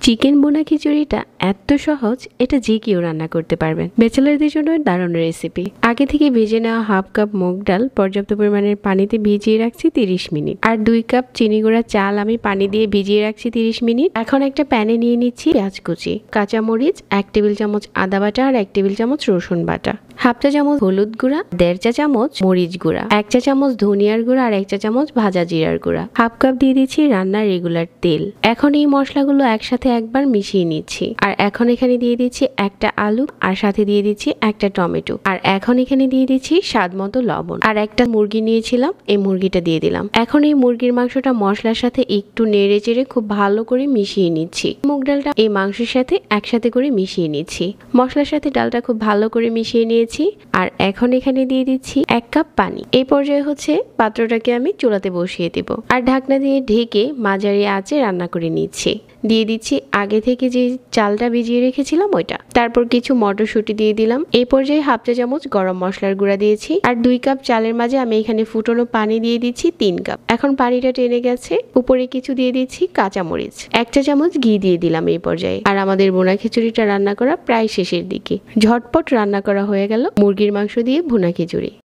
Chicken বোনা খিচুড়িটা এত সহজ, এটা যে কেউ রান্না করতে পারবেন। ব্যাচেলারদের জন্য দারুণ রেসিপি। আগে থেকে ভেজে নেওয়া হাফ কাপ মুগ ডাল পর্যাপ্ত পরিমাণের পানিতে ভিজিয়ে রাখছি 30 মিনিট। আর 2 কাপ চিনি গুঁড়া চাল আমি পানি দিয়ে ভিজিয়ে রাখছি 30 মিনিট। এখন একটা প্যানে নিয়ে নিচ্ছি পেঁয়াজ কুচি, কাঁচামরিচ, 1 টেবিল চামচ আদা বাটা আর 1 টেবিল চামচ রসুন বাটা, হাফ চা চামচ হলুদ গুঁড়া, 1.5 চা চামচ মরিচ গুঁড়া, 1 চা চামচ ধনিয়ার গুঁড়া আর 1 চা চামচ ভাজা জিরার গুঁড়া, হাফ কাপ দিয়ে দিচ্ছি রান্নার রেগুলার তেল। এখন এই মশলাগুলো একসাথে একবার মিশিয়ে নিচ্ছি। আর এখন এখানে দিয়ে দিচ্ছি একটা আলু আর সাথে দিয়ে দিচ্ছি একটা টমেটো। আর এখন এখানে দিয়ে দিচ্ছি স্বাদ মতো লবণ। আর একটা মুরগি নিয়েছিলাম, এই মুরগিটা দিয়ে দিলাম। এখন এই মুরগির মাংসটা মশলার সাথে একটু নেড়ে চেড়ে খুব ভালো করে মিশিয়ে নিচ্ছি। মুগ ডালটা এই মাংসের সাথে একসাথে করে মিশিয়ে নিচ্ছি। মশলার সাথে ডালটা খুব ভালো করে মিশিয়ে নিয়েছি। আর এখন এখানে দিয়ে দিচ্ছি 1 কাপ পানি। এই পর্যায়ে হচ্ছে পাত্রটাকে আমি চুলাতে বসিয়ে দিব আর ঢাকনা দিয়ে ঢেকে মাঝারি আঁচে রান্না করে নিচ্ছি। দিয়ে দিচ্ছি আগে থেকে যে চালটা ভিজিয়ে রেখেছিলাম ওইটা। তারপর কিছু মটরশুঁটি দিয়ে দিলাম। এই পর্যায়ে হাফ চা চামচ গরম মশলার গুঁড়া দিয়েছি। আর 2 কাপ চালের মাঝে আমি এখানে ফুটানো পানি দিয়ে দিচ্ছি 3 কাপ। এখন পানিটা টেনে গেছে। উপরে কিছু দিয়ে দিচ্ছি কাঁচামরিচ, 1 চা চামচ ঘি দিয়ে দিলাম এই পর্যায়ে। আর আমাদের বোনা খিচুড়িটা রান্না করা প্রায় শেষের দিকে। ঝটপট রান্না করা হয়ে গেল মুরগির মাংস দিয়ে ভুনা খিচুড়ি।